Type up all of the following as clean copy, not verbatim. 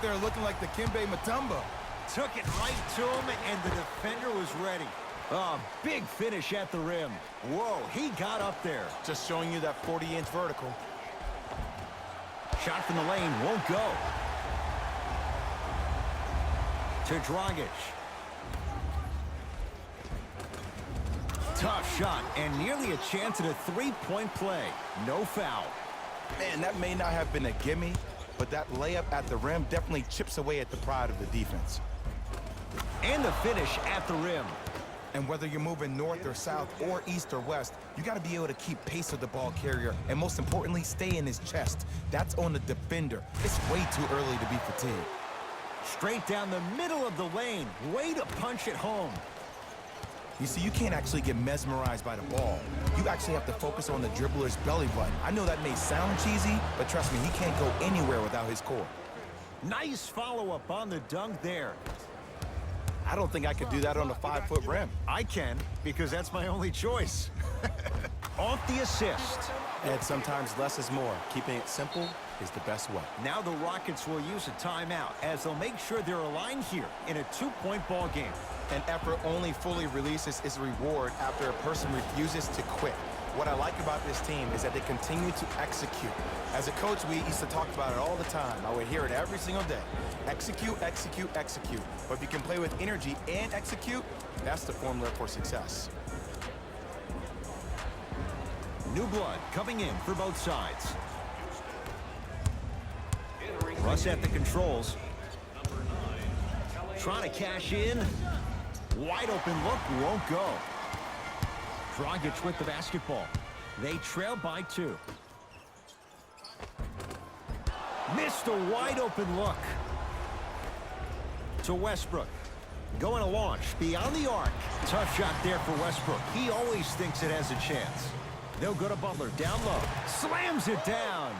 there looking like the Kimbe Mutombo. Took it right to him, and the defender was ready. Oh, big finish at the rim. Whoa, he got up there. Just showing you that 40-inch vertical. Shot from the lane won't go. To Dragic. Tough shot, and nearly a chance at a three-point play. No foul. Man, that may not have been a gimme, but that layup at the rim definitely chips away at the pride of the defense. And the finish at the rim. And whether you're moving north or south or east or west, you got to be able to keep pace with the ball carrier and most importantly, stay in his chest. That's on the defender. It's way too early to be fatigued. Straight down the middle of the lane. Way to punch it home. You see, you can't actually get mesmerized by the ball. You actually have to focus on the dribbler's belly button. I know that may sound cheesy, but trust me, he can't go anywhere without his core. Nice follow-up on the dunk there. I don't think I could do that on a 5-foot rim. I can, because that's my only choice. Off the assist. And sometimes less is more. Keeping it simple is the best way. Now the Rockets will use a timeout as they'll make sure they're aligned here in a 2-point ball game. An effort only fully releases its reward after a person refuses to quit. What I like about this team is that they continue to execute. As a coach, we used to talk about it all the time. I would hear it every single day. Execute, execute, execute. But if you can play with energy and execute, that's the formula for success. New blood coming in for both sides. Russ at the controls. Trying to cash in. Wide open look, won't go. Dragic with the basketball. They trail by 2. Missed a wide open look. To Westbrook. Going to launch beyond the arc. Tough shot there for Westbrook. He always thinks it has a chance. They'll go to Butler down low. Slams it down.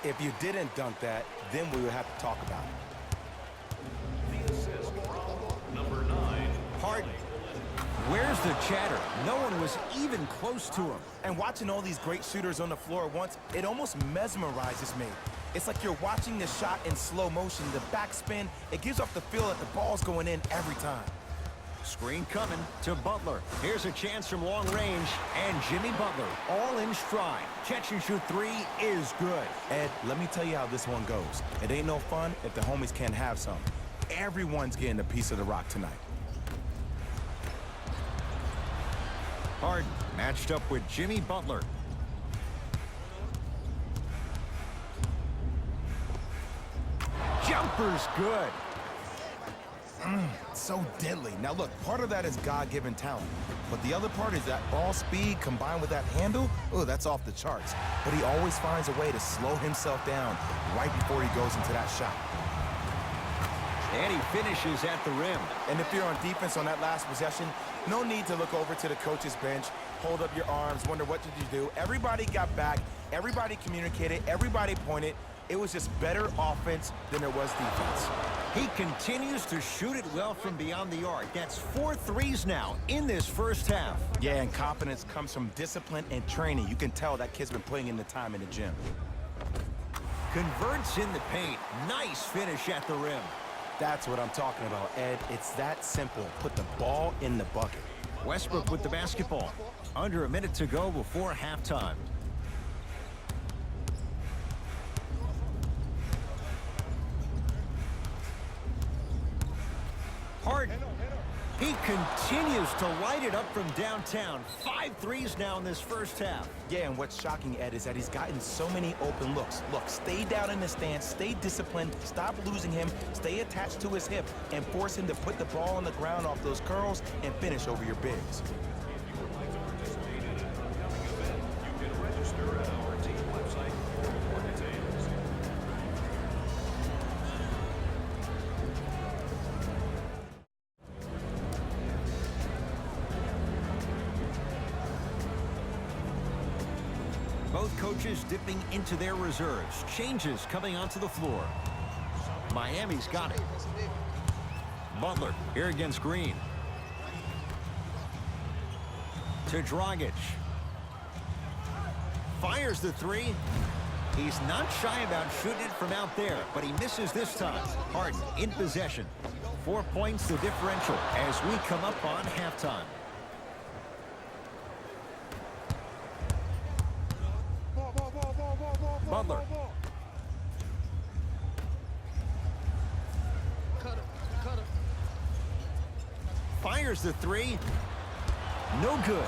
If you didn't dunk that, then we would have to talk about it. Harden. Where's the chatter? No one was even close to him. And watching all these great shooters on the floor at once, it almost mesmerizes me. It's like you're watching the shot in slow motion. The backspin, it gives off the feel that the ball's going in every time. Screen coming to Butler. Here's a chance from long range. And Jimmy Butler all in stride. Catch and shoot 3 is good. Ed, let me tell you how this one goes. It ain't no fun if the homies can't have some. Everyone's getting a piece of the rock tonight. Harden matched up with Jimmy Butler. Jumper's good. So deadly. Now look, part of that is God-given talent. But the other part is that ball speed combined with that handle. Oh, that's off the charts. But he always finds a way to slow himself down right before he goes into that shot. And he finishes at the rim. And if you're on defense on that last possession, no need to look over to the coach's bench, hold up your arms, wonder what did you do. Everybody got back, everybody communicated, everybody pointed. It was just better offense than it was defense. He continues to shoot it well from beyond the arc. That's 4 threes now in this first half. Yeah, and confidence comes from discipline and training. You can tell that kid's been putting in the time in the gym. Converts in the paint. Nice finish at the rim. That's what I'm talking about, Ed. It's that simple. Put the ball in the bucket. Westbrook with the basketball. Under a minute to go before halftime. Harden. He continues to light it up from downtown. 5 threes now in this first half. Yeah, and what's shocking, Ed, is that he's gotten so many open looks. Look, stay down in the stance, stay disciplined, stop losing him, stay attached to his hip, and force him to put the ball on the ground off those curls and finish over your bigs. Both coaches dipping into their reserves. Changes coming onto the floor. Miami's got it. Butler here against Green. To Dragic. Fires the 3. He's not shy about shooting it from out there, but he misses this time. Harden in possession. 4 points the differential as we come up on halftime. Butler. Fires the three. No good.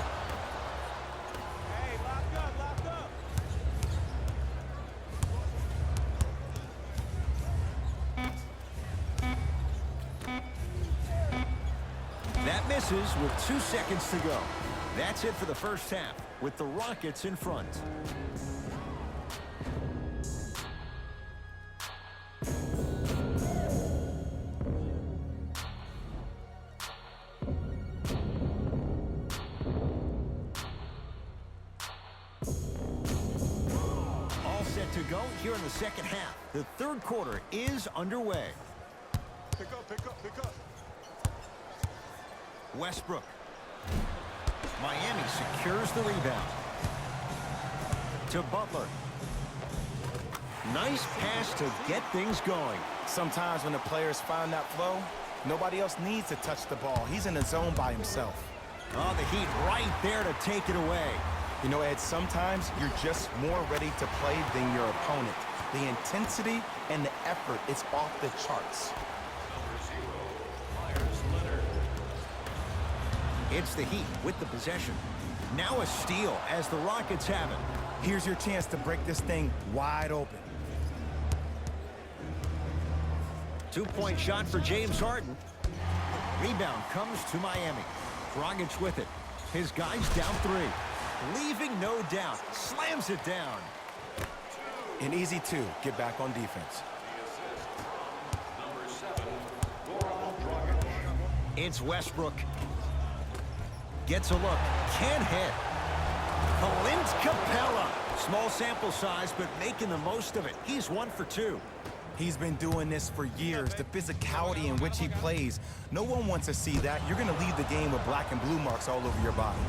That misses with 2 seconds to go. That's it for the first half with the Rockets in front. All set to go here in the second half. The third quarter is underway. Pick up. Westbrook. Miami secures the rebound. To Butler. Nice pass to get things going. Sometimes when the players find that flow, nobody else needs to touch the ball. He's in the zone by himself. Oh, the Heat right there to take it away. You know, Ed, sometimes you're just more ready to play than your opponent. The intensity and the effort is off the charts. It's the Heat with the possession. Now a steal as the Rockets have it. Here's your chance to break this thing wide open. 2-point shot for James Harden. Rebound comes to Miami. Dragic with it. His guys down 3. Leaving no doubt. Slams it down. An easy 2. Get back on defense. It's Westbrook. Gets a look. Can't hit. Clint Capella. Small sample size, but making the most of it. He's 1 for 2. He's been doing this for years. The physicality in which he plays. No one wants to see that. You're going to leave the game with black and blue marks all over your body.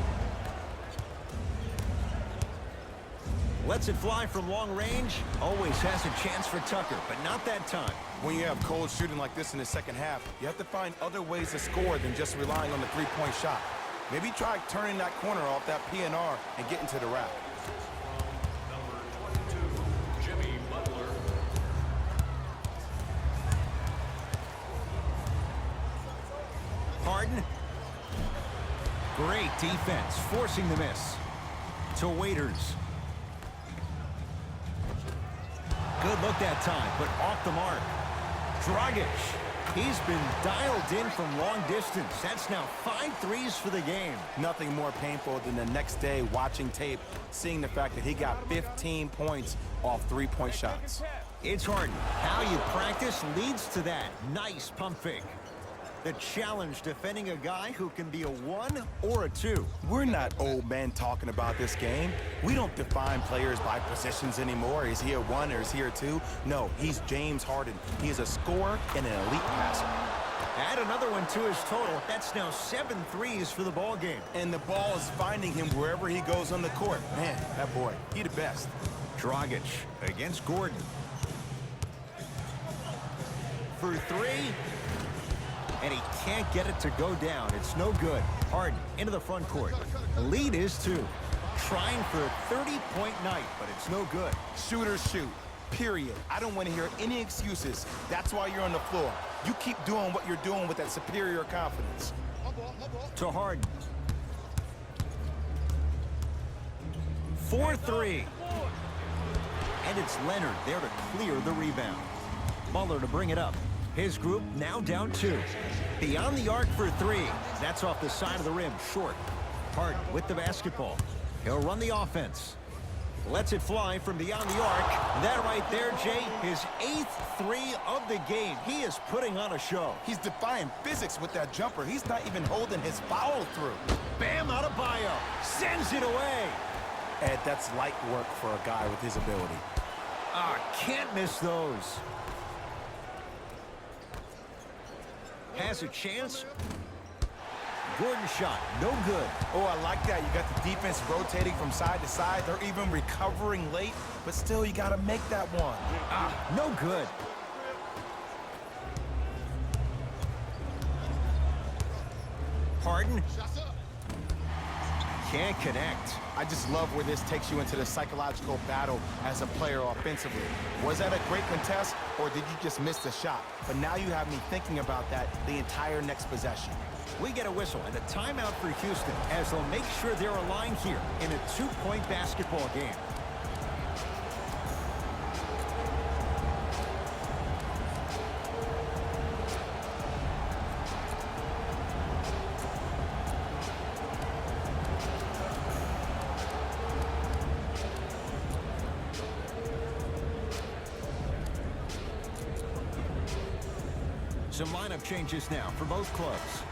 Lets it fly from long range. Always has a chance for Tucker, but not that time. When you have cold shooting like this in the second half, you have to find other ways to score than just relying on the three-point shot. Maybe try turning that corner off that PNR and getting to the rack. Number 22, Jimmy Butler. Harden. Great defense, forcing the miss. To Waiters. Good look that time, but off the mark. Dragic. He's been dialed in from long distance. That's now 5 threes for the game. Nothing more painful than the next day watching tape, seeing the fact that he got 15 points off three-point shots. It's Harden. How you practice leads to that. Nice pump fake. The challenge defending a guy who can be a 1 or a 2. We're not old men talking about this game. We don't define players by positions anymore. Is he a 1 or is he a 2? No, he's James Harden. He is a scorer and an elite passer. Add another one to his total. That's now 7 threes for the ball game. And the ball is finding him wherever he goes on the court. Man, that boy, he the best. Dragic against Gordon. For 3. And he can't get it to go down. It's no good. Harden into the front court. The lead is 2. Trying for a 30-point night, but it's no good. Shooters shoot, period. I don't want to hear any excuses. That's why you're on the floor. You keep doing what you're doing with that superior confidence. To Harden. 4-3. And it's Leonard there to clear the rebound. Butler to bring it up. His group now down 2. Beyond the arc for 3. That's off the side of the rim, short. Harden with the basketball. He'll run the offense. Lets it fly from beyond the arc. That right there, Jay, his 8th 3 of the game. He is putting on a show. He's defying physics with that jumper. He's not even holding his foul through. Bam Adebayo sends it away. Ed, that's light work for a guy with his ability. Can't miss those. Has a chance. Gordon shot, no good. Oh, I like that. You got the defense rotating from side to side. They're even recovering late, but still, you got to make that one. No good. Harden. Can't connect. I just love where this takes you into the psychological battle as a player offensively. Was that a great contest, or did you just miss the shot? But now you have me thinking about that the entire next possession. We get a whistle and a timeout for Houston as they'll make sure they're aligned here in a 2-point basketball game. Some lineup changes now for both clubs.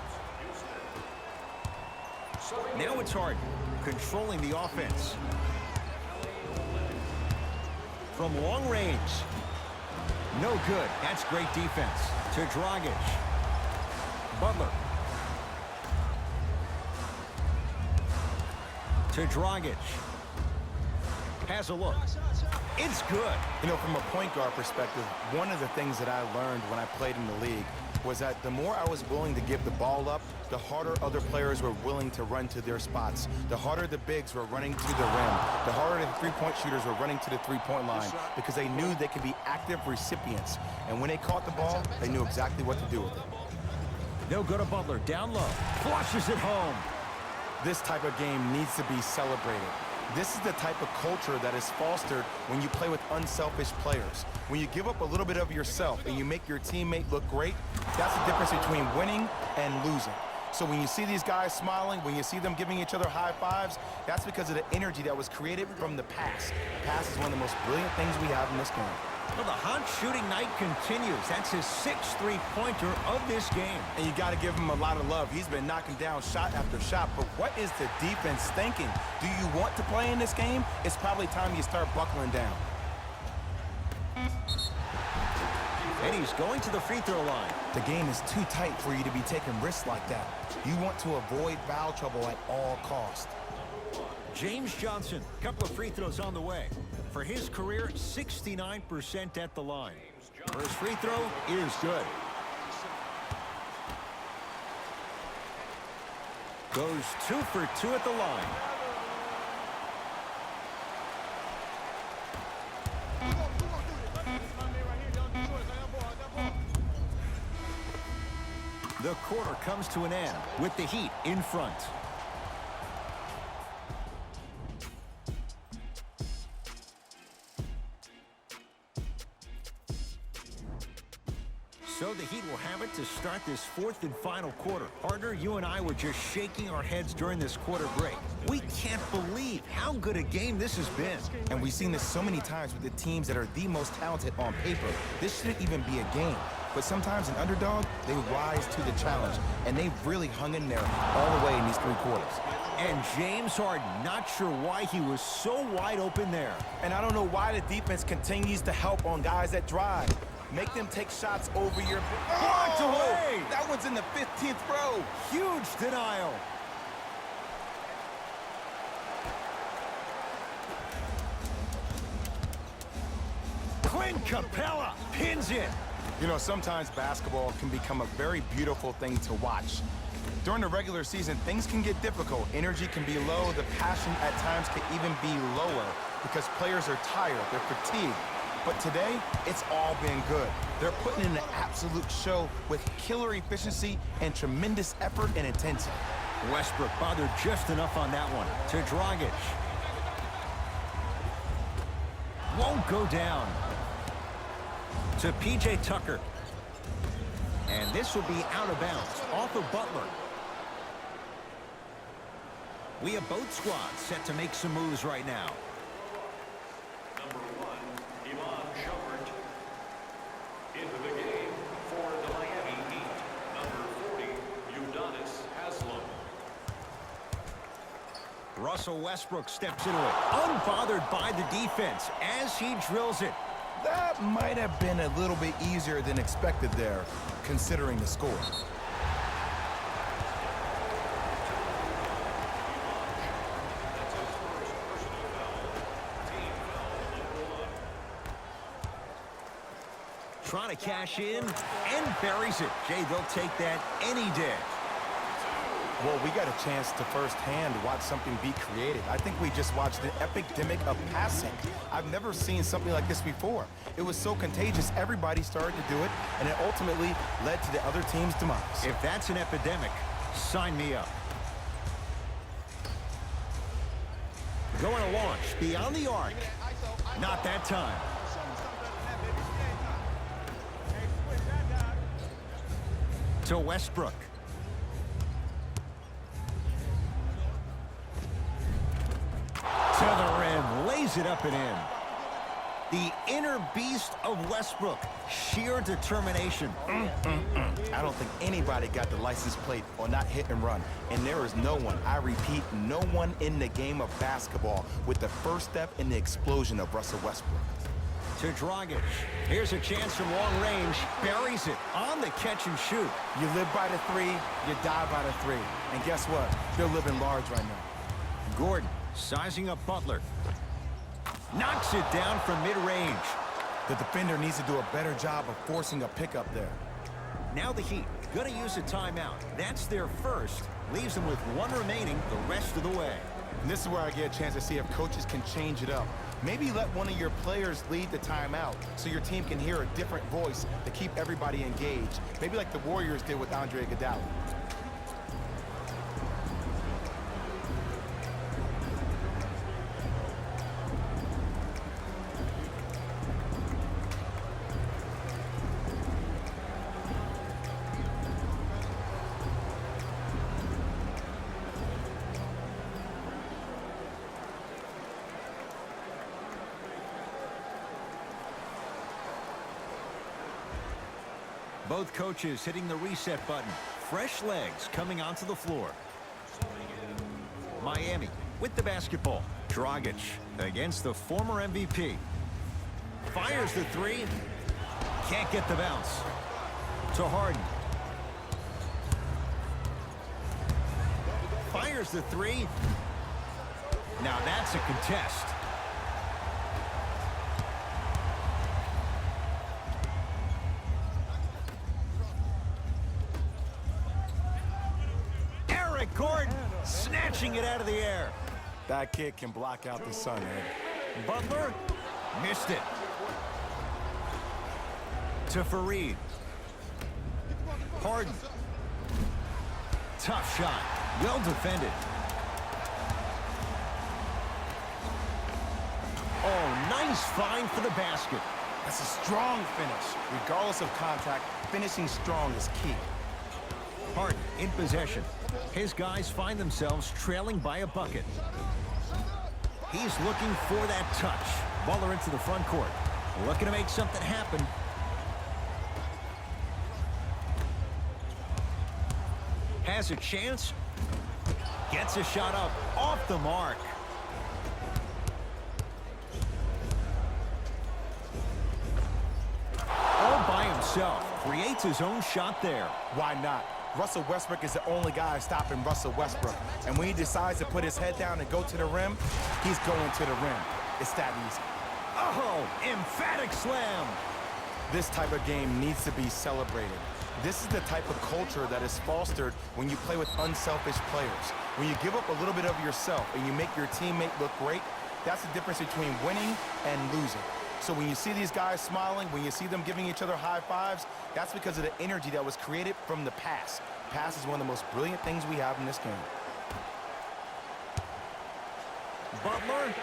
Now it's Harden, controlling the offense. From long range. No good. That's great defense. To Dragic. Butler. To Dragic. Has a look. It's good. You know, from a point guard perspective, one of the things that I learned when I played in the league was that the more I was willing to give the ball up, the harder other players were willing to run to their spots. The harder the bigs were running to the rim. The harder the three-point shooters were running to the three-point line because they knew they could be active recipients. And when they caught the ball, they knew exactly what to do with it. They'll go to Butler, down low. Flushes it home. This type of game needs to be celebrated. This is the type of culture that is fostered when you play with unselfish players. When you give up a little bit of yourself and you make your teammate look great, that's the difference between winning and losing. So when you see these guys smiling, when you see them giving each other high fives, that's because of the energy that was created from the pass. The pass is one of the most brilliant things we have in this game. Well, the hot shooting night continues. That's his 6th three-pointer of this game. And you got to give him a lot of love. He's been knocking down shot after shot. But what is the defense thinking? Do you want to play in this game? It's probably time you start buckling down. And he's going to the free throw line. The game is too tight for you to be taking risks like that. You want to avoid foul trouble at all costs. James Johnson, a couple of free throws on the way. For his career, 69% at the line. First free throw is good. Goes 2 for 2 at the line. The quarter comes to an end with the Heat in front. So the Heat will have it to start this 4th and final quarter. Partner, you and I were just shaking our heads during this quarter break. We can't believe how good a game this has been. And we've seen this so many times with the teams that are the most talented on paper. This shouldn't even be a game. But sometimes an underdog, they rise to the challenge. And they've really hung in there all the way in these 3 quarters. And James Harden, not sure why he was so wide open there. And I don't know why the defense continues to help on guys that drive. Make them take shots over your... Blocked away! That one's in the 15th row. Huge denial. Clint Capella pins it. You know, sometimes basketball can become a very beautiful thing to watch. During the regular season, things can get difficult. Energy can be low. The passion at times can even be lower because players are tired. They're fatigued. But today, it's all been good. They're putting in an absolute show with killer efficiency and tremendous effort and intensity. Westbrook bothered just enough on that one. To Dragic. Won't go down. To P.J. Tucker. And this will be out of bounds, off of Butler. We have both squads set to make some moves right now. Number 1, Iman Shumpert. Into the game for the Miami Heat. Number 40, Udonis Haslem. Russell Westbrook steps into it, unbothered by the defense as he drills it. That might have been a little bit easier than expected there, considering the score. trying to cash in and buries it. Jay, they'll take that any day. Well, we got a chance to firsthand watch something be created. I think we just watched an epidemic of passing. I've never seen something like this before. It was so contagious, everybody started to do it, and it ultimately led to the other team's demise. If that's an epidemic, sign me up. Going to launch beyond the arc. Not that time. To Westbrook. To the rim, lays it up and in. The inner beast of Westbrook, sheer determination. I don't think anybody got the license plate on that hit and run. And there is no one, I repeat, no one in the game of basketball with the first step in the explosion of Russell Westbrook. To Dragic. Here's a chance from long range. Buries it on the catch and shoot. You live by the three, you die by the three. And guess what? They're living large right now. Gordon sizing up Butler. Knocks it down from mid-range. The defender needs to do a better job of forcing a pickup there. Now the Heat gonna use a timeout. That's their first. Leaves them with one remaining the rest of the way. And this is where I get a chance to see if coaches can change it up. Maybe let one of your players lead the timeout so your team can hear a different voice to keep everybody engaged. Maybe like the Warriors did with Andre Iguodala. Both coaches hitting the reset button. Fresh legs coming onto the floor. Miami with the basketball. Dragic against the former MVP. Fires the three. Can't get the bounce. To Harden. Fires the three. Now that's a contest. Gordon snatching it out of the air. That kid can block out the sun, Ed. Butler missed it. To Fareed. Harden. Tough shot. Well defended. Oh, nice find for the basket. That's a strong finish. Regardless of contact, finishing strong is key. Harden in possession. His guys find themselves trailing by a bucket. He's looking for that touch. Butler into the front court. Looking to make something happen. Has a chance. Gets a shot up off the mark. All by himself. Creates his own shot there. Why not? Russell Westbrook is the only guy stopping Russell Westbrook. And when he decides to put his head down and go to the rim, he's going to the rim. It's that easy. Oh, emphatic slam. This type of game needs to be celebrated. This is the type of culture that is fostered when you play with unselfish players. When you give up a little bit of yourself and you make your teammate look great, that's the difference between winning and losing. So when you see these guys smiling, when you see them giving each other high fives, that's because of the energy that was created from the pass. Pass is one of the most brilliant things we have in this game. Butler,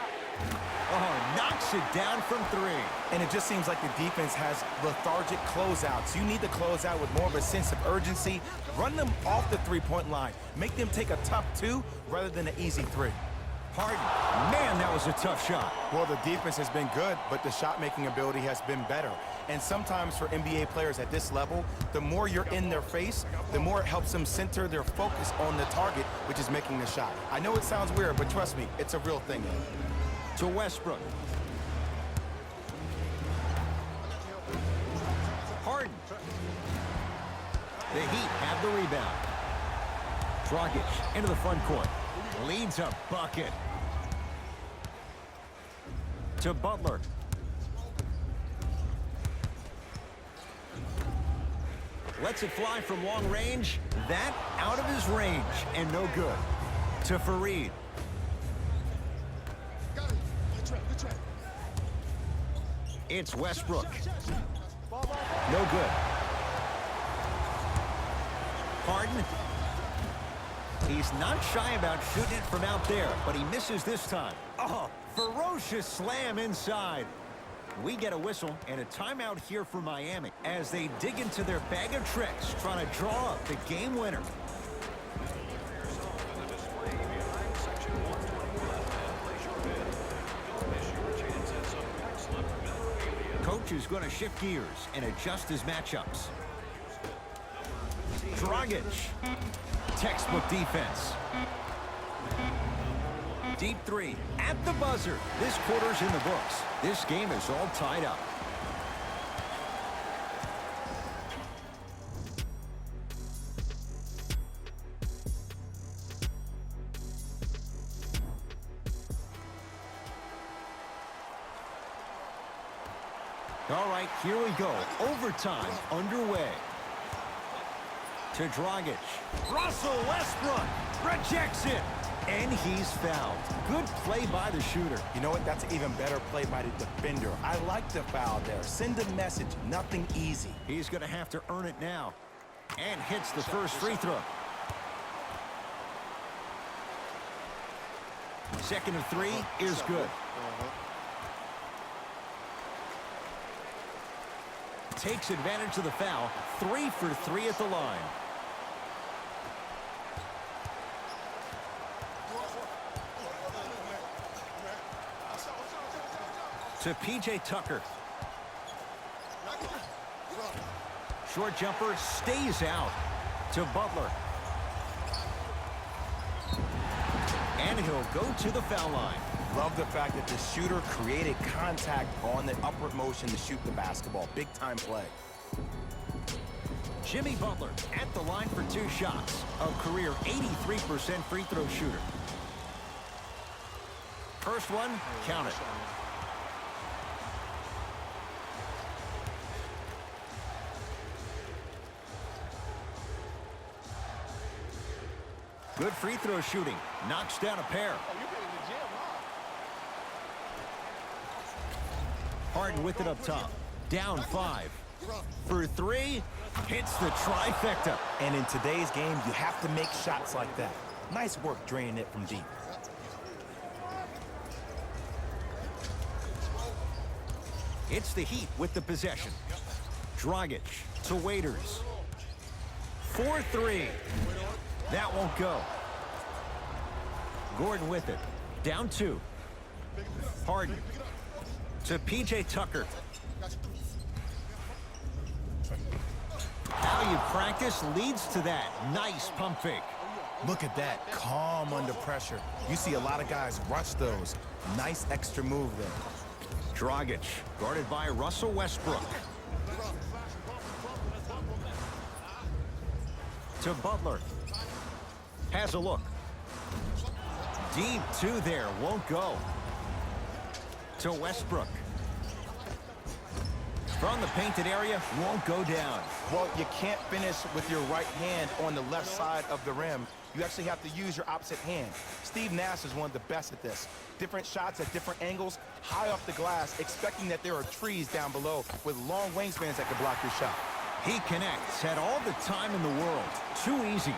knocks it down from three. And it just seems like the defense has lethargic closeouts. You need to close out with more of a sense of urgency. Run them off the three-point line. Make them take a tough two rather than an easy three. Harden, man, that was a tough shot. Well, the defense has been good, but the shot-making ability has been better. And sometimes for NBA players at this level, the more you're in their face, the more it helps them center their focus on the target, which is making the shot. I know it sounds weird, but trust me, it's a real thing. To Westbrook. Harden. The Heat have the rebound. Dragic into the front court. Leads a bucket. To Butler. Lets it fly from long range. That out of his range and no good. To Fareed. It's Westbrook. No good. Harden. He's not shy about shooting it from out there, but he misses this time. Oh, ferocious slam inside. We get a whistle and a timeout here for Miami as they dig into their bag of tricks, trying to draw up the game winner. Coach is going to shift gears and adjust his matchups. Dragic. Textbook defense. Deep three at the buzzer. This quarter's in the books. This game is all tied up. All right, here we go. Overtime underway. To Dragic. Russell Westbrook rejects it. And he's fouled. Good play by the shooter. You know what? That's an even better play by the defender. I like the foul there. Send a message. Nothing easy. He's going to have to earn it now. And hits the first free throw. Second of three is good. Takes advantage of the foul. 3 for 3 at the line. To P.J. Tucker. Short jumper stays out. To Butler. And he'll go to the foul line. Love the fact that the shooter created contact on the upward motion to shoot the basketball. Big time play. Jimmy Butler at the line for 2 shots. A career 83% free throw shooter. First one, count it. Good free throw shooting. Knocks down a pair. Harden with it up top. Down 5. For 3. Hits the trifecta. And in today's game, you have to make shots like that. Nice work draining it from deep. It's the Heat with the possession. Dragic to Waiters. 4-3. That won't go. Gordon with it. Down 2. Harden. To P.J. Tucker. How you practice leads to that. Nice pump fake. Look at that. Calm under pressure. You see a lot of guys rush those. Nice extra move there. Dragic guarded by Russell Westbrook. To Butler. Has a look. Deep 2 there. Won't go. To Westbrook. From the painted area. Won't go down. Well, you can't finish with your right hand on the left side of the rim. You actually have to use your opposite hand. Steve Nash is one of the best at this. Different shots at different angles, high off the glass, expecting that there are trees down below with long wingspans that can block your shot. He connects. Had all the time in the world. Too easy.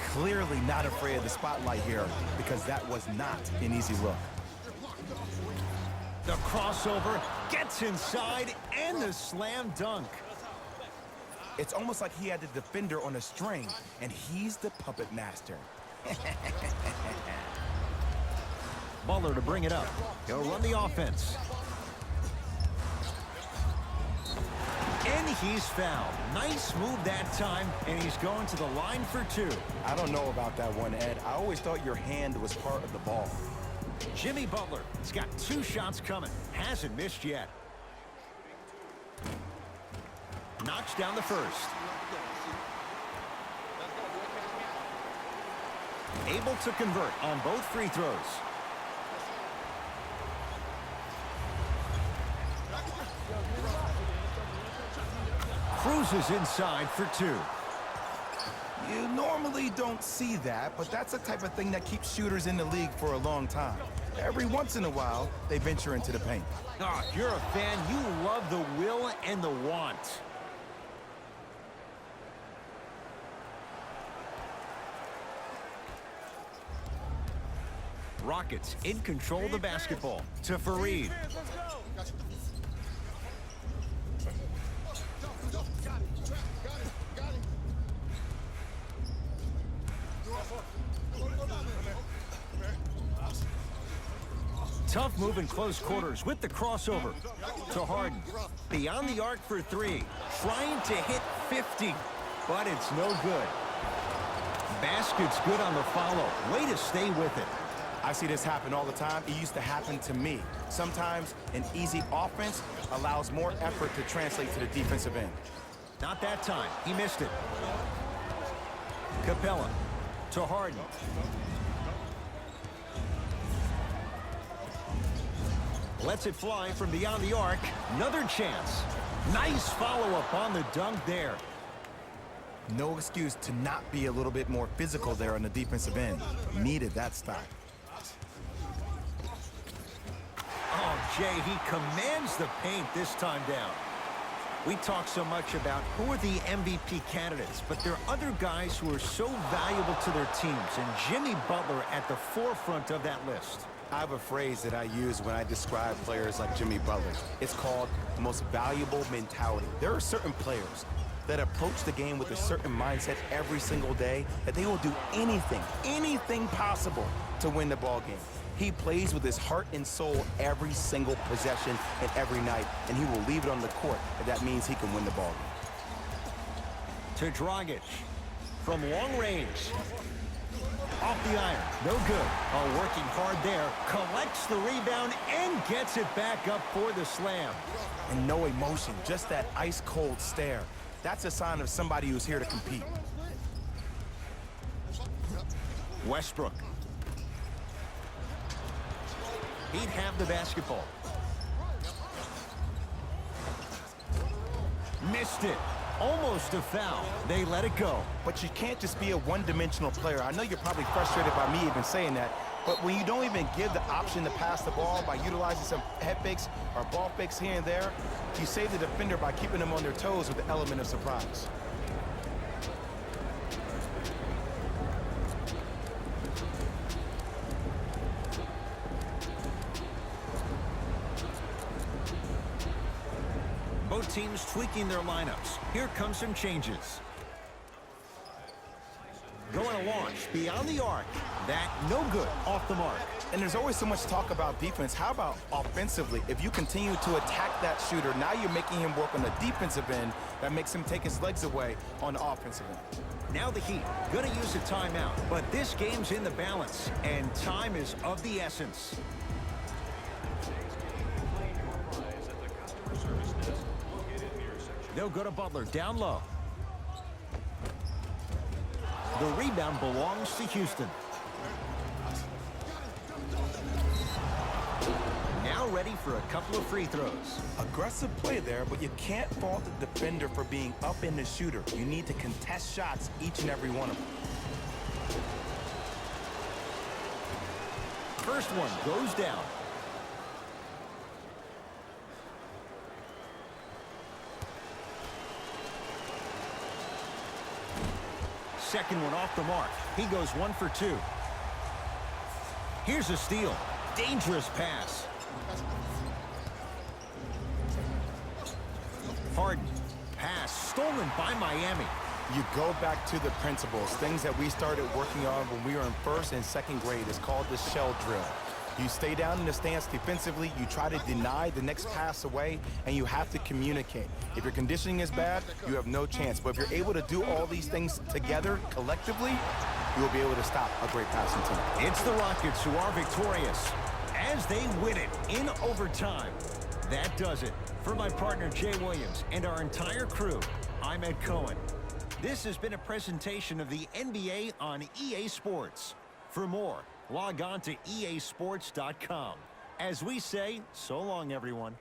Clearly not afraid of the spotlight here because that was not an easy look. The crossover gets inside and the slam dunk. It's almost like he had the defender on a string, and he's the puppet master. Butler to bring it up. He'll run the offense. And he's fouled. Nice move that time, and he's going to the line for 2. I don't know about that one, Ed. I always thought your hand was part of the ball. Jimmy Butler has got 2 shots coming. Hasn't missed yet. Knocks down the first. Able to convert on both free throws. cruises inside for two. You normally don't see that, but that's the type of thing that keeps shooters in the league for a long time. Every once in a while, they venture into the paint. Oh, if you're a fan, you love the will and the want. Rockets in control of the basketball to Fareed. Tough move in close quarters with the crossover to Harden. Beyond the arc for three. Trying to hit 50, but it's no good. Basket's good on the follow. Way to stay with it. I see this happen all the time. It used to happen to me. Sometimes an easy offense allows more effort to translate to the defensive end. Not that time. He missed it. Capella to Harden. Lets it fly from beyond the arc. Another chance. Nice follow-up on the dunk there. No excuse to not be a little bit more physical there on the defensive end. Needed that stop. Oh, Jay, he commands the paint this time down. We talk so much about who are the MVP candidates, but there are other guys who are so valuable to their teams, and Jimmy Butler at the forefront of that list. I have a phrase that I use when I describe players like Jimmy Butler. It's called the most valuable mentality. There are certain players that approach the game with a certain mindset every single day that they will do anything possible to win the ball game. He plays with his heart and soul every single possession and every night, and he will leave it on the court if that means he can win the ball game. To Dragic from long range. Off the iron, no good. Oh, working hard there, collects the rebound and gets it back up for the slam. And no emotion, just that ice-cold stare. That's a sign of somebody who's here to compete. Westbrook. He'd have the basketball. Missed it. Almost a foul. They let it go. But you can't just be a one-dimensional player. I know you're probably frustrated by me even saying that, but when you don't even give the option to pass the ball by utilizing some head fakes or ball fakes here and there, you save the defender by keeping them on their toes with the element of surprise. Both teams tweaking their lineups. Here comes some changes. Going to launch beyond the arc. That no good, off the mark. And there's always so much talk about defense. How about offensively? If you continue to attack that shooter, now you're making him work on the defensive end. That makes him take his legs away on the offensive end. Now the Heat going to use a timeout, but this game's in the balance, and time is of the essence. They'll go to Butler, down low. The rebound belongs to Houston. Now ready for a couple of free throws. Aggressive play there, but you can't fault the defender for being up in the shooter. You need to contest shots, each and every one of them. First one goes down. Second one off the mark. He goes 1 for 2. Here's a steal. Dangerous pass. Harden. Pass stolen by Miami. You go back to the principles, things that we started working on when we were in first and second grade. It's called the shell drill. You stay down in the stance defensively, you try to deny the next pass away, and you have to communicate. If your conditioning is bad, you have no chance. But if you're able to do all these things together, collectively, you will be able to stop a great passing team. It's the Rockets who are victorious as they win it in overtime. That does it. For my partner, Jay Williams, and our entire crew, I'm Ed Cohen. This has been a presentation of the NBA on EA Sports. For more, log on to easports.com. As we say, so long, everyone.